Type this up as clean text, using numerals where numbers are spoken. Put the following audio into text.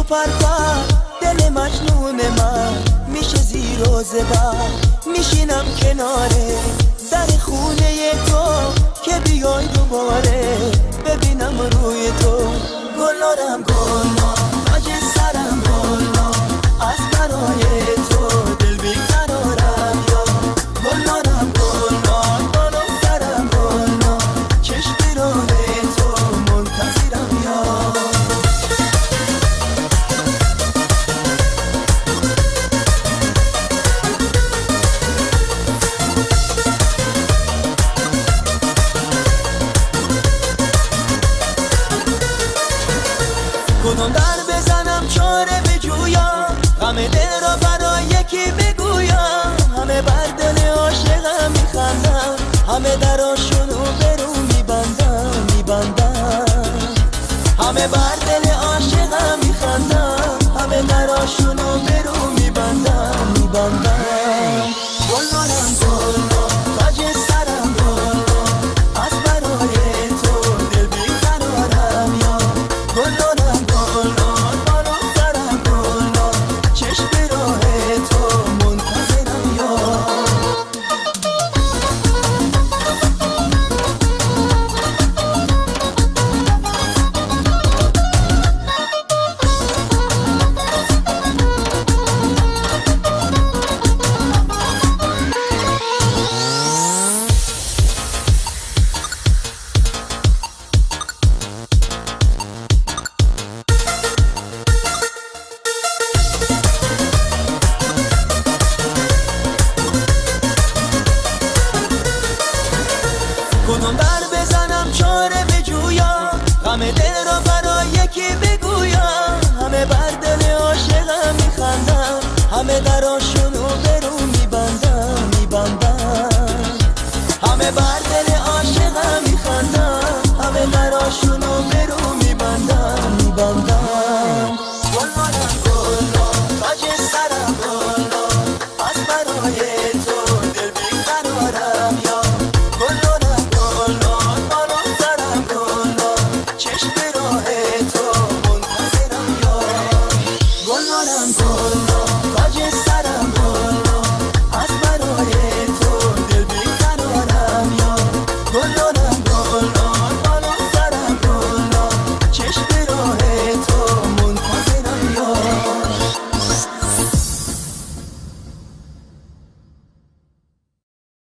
پر دل مجنون من میشه زیر و زبر. میشینم کناره در خونه تو که بیای دوباره ببینم روی تو. گلارم گلار تاج سرم گلار از برای تو دل بیقرارم یا. گلارم گلار بالا سرم گلار چشم راه تو منتظرم یا. کدوم در بزنم چاره بجویم غم دل را برای یکی بگویم. همه بر دل عاشقم میخندم همه دراشونو برو میبندم. همه بر دل عاشقم